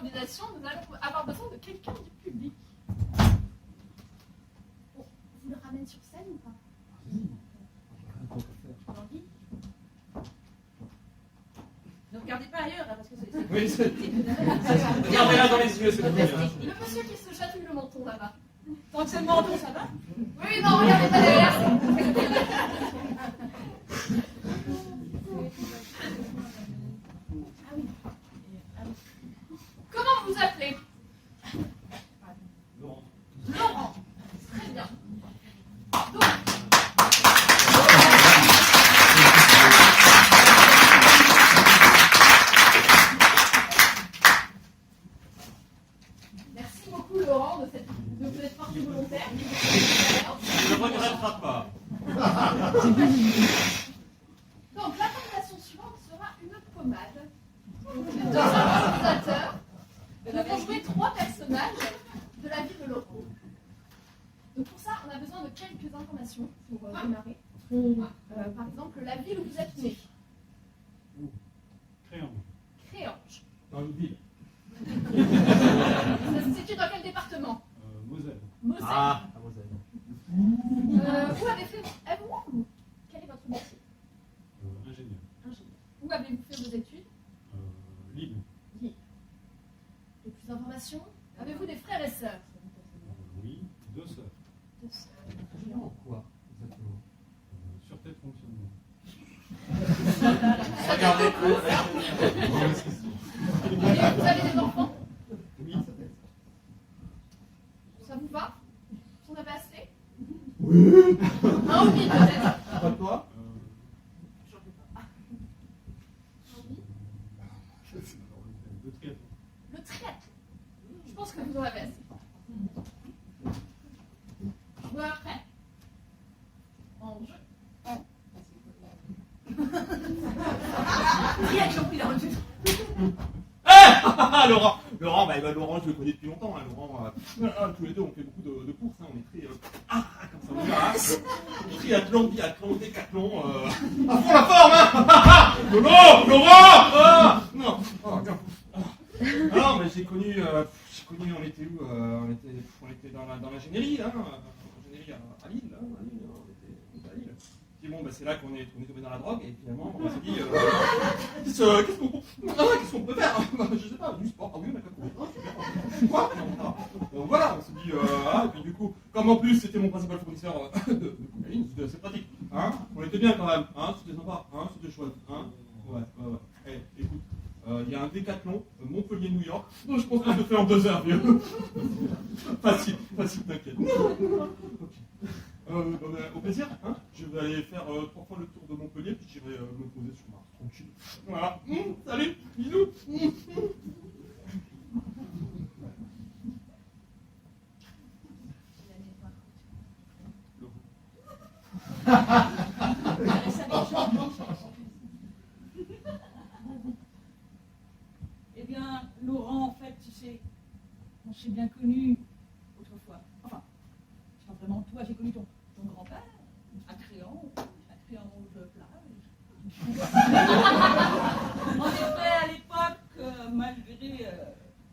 d'improvisation, nous allons avoir besoin de quelqu'un du public. Bon, vous le ramène sur scène ou pas? Tanguy? Ne regardez pas ailleurs, là, parce que c'est... Oui, c'est... Regardez-la dans les yeux, c'est le Le monsieur qui se chatouille le menton, là-bas. Tant que c'est le menton, ça va? Oui, non, regardez pas derrière. Ah oui. Comment vous vous appelez? Laurent. Laurent. Très bien. Donc, merci beaucoup Laurent de vous être porté volontaire. Je ne regretterai pas. Donc la présentation suivante sera une pommade. Donc les deux organisateurs vont jouer 3 personnages de la vie de Laurent. Donc pour ça, on a besoin de quelques informations pour démarrer. Par exemple, la ville où vous êtes né. Créange. Créange. Dans une ville. Ça se situe dans quel département? Moselle. Moselle. Ah, à Moselle. Où avez fait... Quel est votre métier? Ingénieur. Ingénieur. Où avez-vous fait vos études? Lille. Lille. Et plus d'informations? Avez-vous des frères et sœurs? Oui, 2 sœurs. 2 sœurs. Quoi exactement? Sûreté de fonctionnement. Regardez. Et vous avez des enfants? Oui. Ça vous va? Vous en avez assez? Oui. Un ou 10 peut-être? Pas toi? Le triathlon. Le triathlon. Je pense que vous en avez assez. Joueur prêt. En jeu. Triathlon, il a reçu. Laurent, Laurent, je le connais depuis longtemps. Hein. Laurent, tous les deux, on fait beaucoup de courses. Hein. On est très... comme ça, on triathlon, biathlon, décathlon. À fond la forme, hein. Laurent. Non. Non, mais j'ai connu, on était où? On était dans l'ingénierie, hein. L'ingénierie à Lille, hein. On était à Lille. Et bon, c'est là qu'on est tombé dans la drogue, et finalement, on s'est dit, qu'est-ce qu'on peut faire? Je sais pas, du sport. Ah oui, on a qu'à courir. Quoi? Non. Donc voilà, on s'est dit, et puis du coup, comme en plus c'était mon principal fournisseur de cocaïne, c'était assez pratique. Hein, on était bien quand même, hein, c'était sympa, hein, c'était chouette. Hein. Ouais. Écoute, il y a un décathlon, Montpellier-New York. Non, je pense qu'on se fait en 2 heures, vieux. Facile, t'inquiète. Ok. Au plaisir, hein. Je vais aller faire 3 fois le tour de Montpellier, puis j'irai me poser sur Mars, tranquille. Voilà. Salut, bisous. Eh bien, Laurent, en fait, tu sais, on s'est bien connus autrefois. Enfin, c'est pas vraiment toi, j'ai connu ton grand-père à Créange plage. En effet, à l'époque, malgré,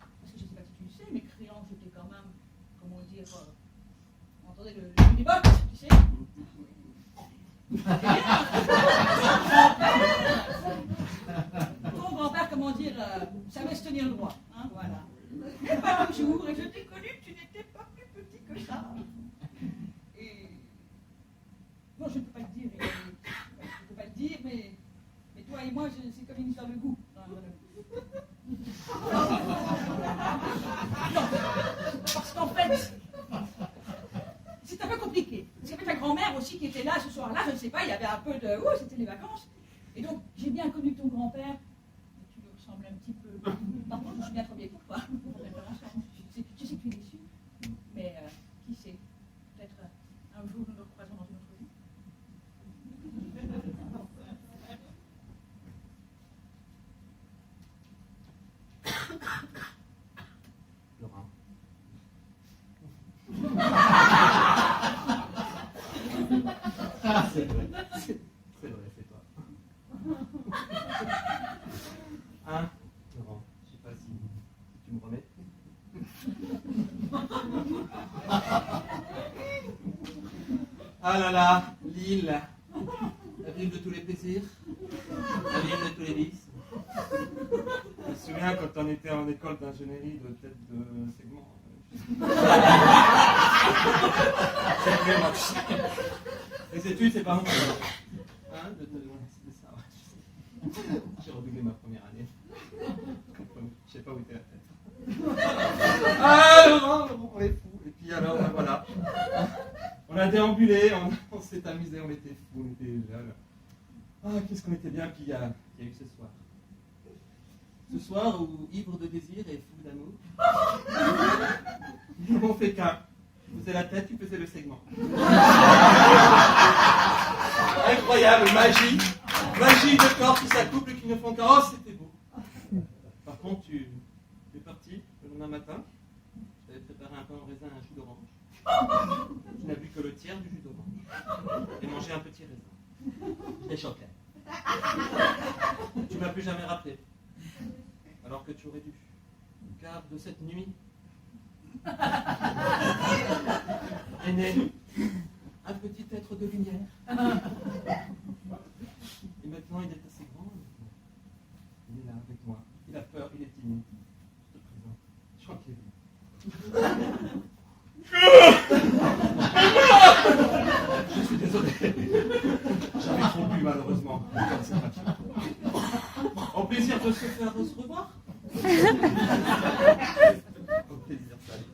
parce que je ne sais pas si tu le sais, mais Créange était quand même, comment dire, on entendait le des bottes, tu sais. Ton grand-père, comment dire, savait se tenir droit, hein, voilà. Mais pas toujours, et je t'ai connu, tu n'étais pas plus petit que ça. Et non, je ne peux pas le dire, mais toi et moi, c'est comme une histoire de goût. Non, parce qu'en fait, c'est un peu compliqué. Parce qu'il y avait ta grand-mère aussi qui était là ce soir-là, je ne sais pas, il y avait un peu de... c'était les vacances. Et donc, j'ai bien connu ton grand-père. Tu lui ressembles un petit peu. Par contre, je suis bien trop vieille pour toi. Je sais que tu es déçu, mais qui sait, peut-être un jour nous nous recroisons dans une autre vie. Laurent. C'est vrai, c'est toi. Hein, Laurent, je sais pas si tu me Ah là là, Lille, la ville de tous les plaisirs, la ville de tous les vices. Je me souviens quand on était en école d'ingénierie de tête de segment. Les études, c'est pas mon problème. Hein, c'était ça, ouais. J'ai redoublé ma première année. Je sais pas où était la tête. Ah, Laurent, on est fous. Et puis alors, ben voilà. On a déambulé, on s'est amusé, on était fous, on était jeunes. Ah, qu'est-ce qu'on était bien, puis il y a eu ce soir. Ce soir où, ivre de désir et fou d'amour, nous n'avons fait qu'un. Tu faisais la tête, tu faisais le segment. Incroyable, magie. Magie de corps qui s'accouplent, qui ne font qu'un. Oh, c'était beau. Par contre, tu es parti le lendemain matin. Tu avais préparé un pain au raisin et un jus d'orange. Tu n'as bu que le tiers du jus d'orange. Et mangé un petit raisin. Des chocolats. Tu ne m'as plus jamais rappelé. Alors que tu aurais dû. Car de cette nuit est né un petit être de lumière. Et maintenant il est assez grand. Il est là avec moi. Il a peur, il est timide. Je te présente. Je crois qu'il est venu. Je suis désolé. J'avais trop bu malheureusement. Au plaisir de se faire se revoir. Au plaisir, salut.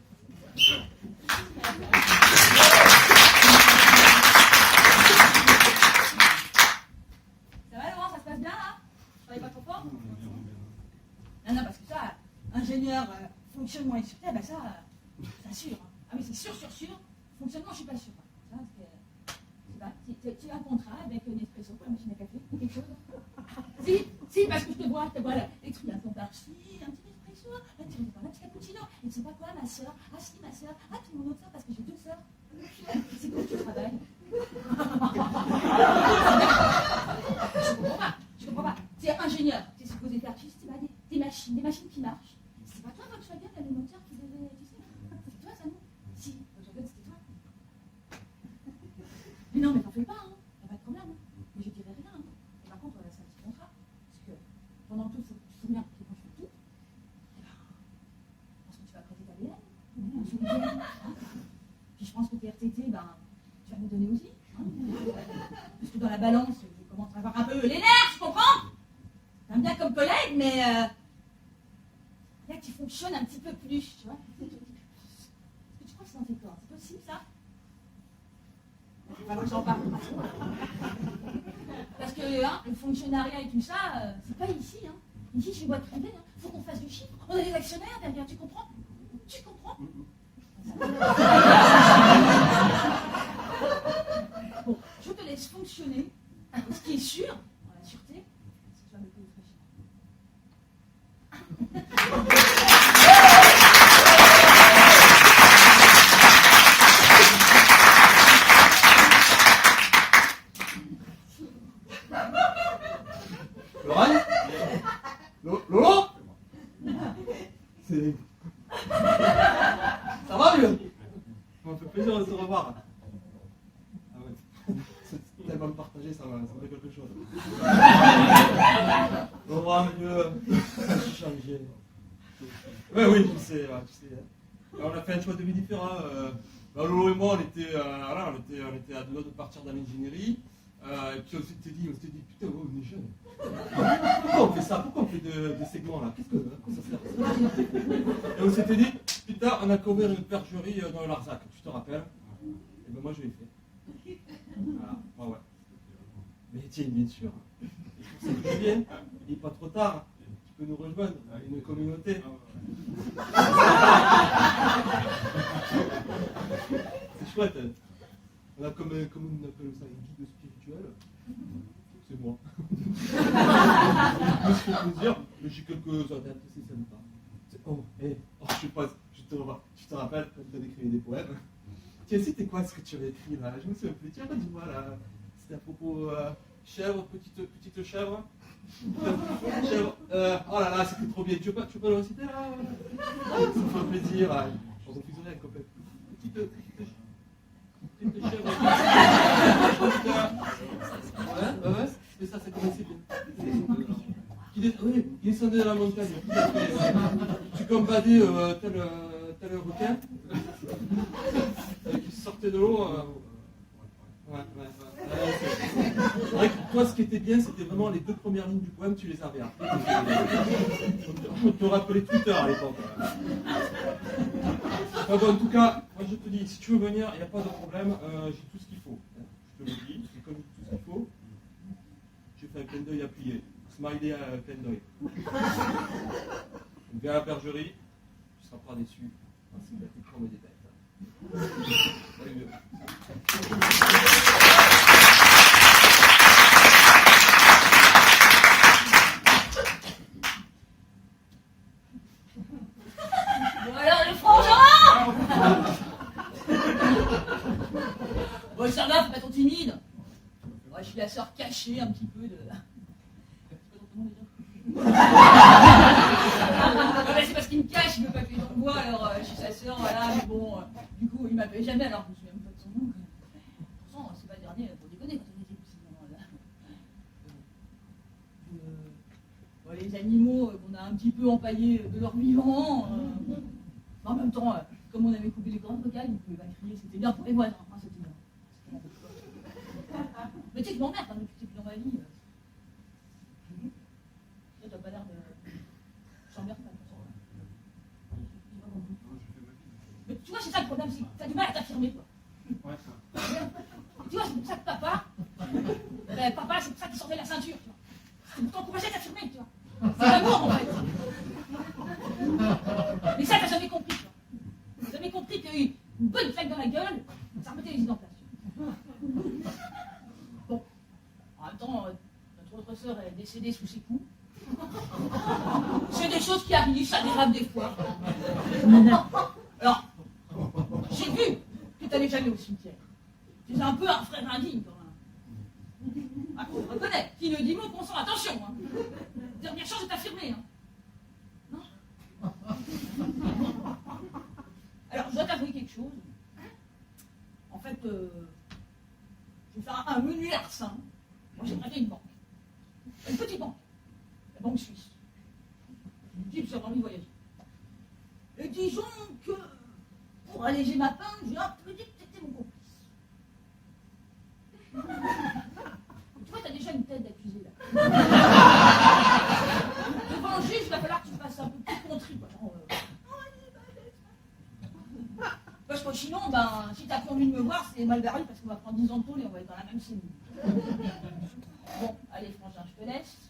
Ça va, Laurent, ça se passe bien, là? Je travaille pas trop fort? Non, parce que ça, ingénieur, fonctionnement et sûreté, ben ça, c'est sûr. Hein. Ah oui, c'est sûr. Fonctionnement, je suis pas sûre. Ça, tu as un contrat avec Nespresso pour la machine à café ou quelque chose? Si, parce que je te vois là, les trucs, un ton d'archi, un petit Nespresso, un petit cappuccino, et tu sais pas quoi, ma soeur, ah si, ma soeur, ah tu es mon autre soeur parce que j'ai 2 sœurs. C'est quoi que tu travailles? Je comprends pas. Tu es ingénieur, tu es supposé faire juste des machines qui marchent. C'est pas toi, Volkswagen, l'alimentaire qui devait, tu sais, c'est toi, ça, non? Si, Volkswagen, c'était toi. Mais non, mais t'en fais pas, hein. Y'a pas de problème. Hein. Mais je dirais rien. Hein. Et par contre, c'est un petit contrat. Parce que pendant tout, tu te souviens que quand je fais tout, je pense que tu vas prêter ta BN. Hein. Puis je pense que tes RTT, tu vas me donner aussi. Hein. Parce que dans la balance, je commence à avoir un peu les nerfs, tu comprends? T'aimes bien comme collègue, mais là, tu fonctionnes un petit peu plus, tu vois. Est-ce que tu crois que c'est dans tes corps? C'est possible, ça? Il va falloir que j'en parle. Parce que le fonctionnariat et tout ça, c'est pas ici. Hein. Ici, chez Boîte Privée, il faut qu'on fasse du chiffre. On a des actionnaires derrière, tu comprends? Tu comprends? Bon, je te laisse fonctionner. Et ce qui est sûr, dans la sûreté, c'est que tu vas me payer Laurent? C'est... Ça va, mieux? Ça m'a fait plaisir de te revoir. Ah ouais. C'est tellement partagé, ça m'a fait quelque chose. Laurent, mieux. Changé. Ouais, oui, tu sais. On a fait un choix de vie différent. Lolo et moi, on était à 2 doigts de partir dans l'ingénierie. Et puis on s'était dit, putain, on est jeunes. Pourquoi on fait ça? Pourquoi on fait des segments là? Qu'est-ce que ça sert? Et on s'était dit, putain, on a qu'à ouvrir une percherie dans le Larzac, tu te rappelles? Et ben moi je l'ai fait. Voilà, ouais. Mais tiens, bien sûr. C'est pour ça que je viens. Il n'est pas trop tard. Tu peux nous rejoindre, une communauté. C'est chouette. On a comme on appelle ça, un guide spirituel. C'est moi. Je me suis fait plaisir, mais j'ai quelques adeptes, c'est sympa. Je sais pas, tu te rappelles quand tu as écrit des poèmes? Tiens, c'était quoi ce que tu avais écrit là? Je me souviens plus. Tiens, dis-moi là. C'était à propos chèvre, petite chèvre. Chèvre. Oh là là, c'était trop bien. Tu peux le réciter là? Ça me fait plaisir. Je suis en fusionnaire complètement. Petite chèvre. Ouais, c'est ça, c'est comment c'était. Oui, il descendait de la montagne. Tu combattais tel requin qui sortait de l'eau. Ouais. C'est vrai que toi, ce qui était bien, c'était vraiment les 2 premières lignes du poème, tu les avais. Après, on te rappelait Twitter à l'époque. Enfin, bon, en tout cas, moi je te dis, si tu veux venir, il n'y a pas de problème, j'ai tout ce qu'il faut. Je te le dis, j'ai comme tout ce qu'il faut. J'ai fait un clin d'œil appuyé. Smiley à clin d'œil. Viens à la bergerie, tu ne seras pas déçu. C'est la plus comme des bêtes. Salut. Bon alors, le frangin! Bon, ça va, faut pas trop timide. Moi, je suis la sœur cachée un petit peu de... C'est pas ton nom déjà? C'est parce qu'il me cache, il veut pas que les gens me voient, alors je suis sa sœur, voilà, mais bon, du coup, il m'appelle jamais, alors je me souviens même pas de son nom. Pourtant, c'est pas le dernier, pour déconner quand on était petits, bon, les animaux qu'on a un petit peu empaillés de leur vivant. En même temps, comme on avait coupé les cordes vocales, ils ne pouvaient pas crier, c'était bien pour les voisins, hein, c'était bien. Mais tu sais que je m'emmerde hein, depuis que t'es plus dans ma vie. Toi, t'as pas l'air de... Je t'emmerde pas, de toute façon. Mais tu vois, c'est ça le problème, c'est que t'as du mal à t'affirmer, toi. Ouais, ça. Et tu vois, c'est pour ça que papa, papa, c'est pour ça qu'il sortait la ceinture, tu vois. C'est pour t'encourager à t'affirmer, tu vois. C'est l'amour, en fait. Mais ça, t'as jamais compris, tu vois. T'as jamais compris qu'une bonne claque dans la gueule, ça remettait les idées en place. Bon, en même temps, notre autre sœur est décédée sous ses coups. C'est des choses qui arrivent, ça dérape des fois. Alors, j'ai vu que t'allais jamais au cimetière. Tu es un peu un frère indigne, quand même. Ah, je reconnais. Qui ne dit mot consent, attention. Hein. Dernière chance de t'affirmer. Hein. Non. Alors, je dois t'avouer quelque chose. En fait, je vais faire un menu larcin. Moi, j'ai braqué une banque. Une petite banque. La banque suisse. Une type sur envie de voyager. Et disons que, pour alléger ma peine, j'ai un peu dit que t'étais mon complice. Tu vois, t'as déjà une tête d'accusé, là. Devant le juge, il va falloir que tu fasses un peu plus contrit, quoi. Parce que sinon, si t'as plus envie de me voir, c'est mal barré parce qu'on va prendre 10 ans de tôle et on va être dans la même cellule. Bon, allez, frangin, je te laisse.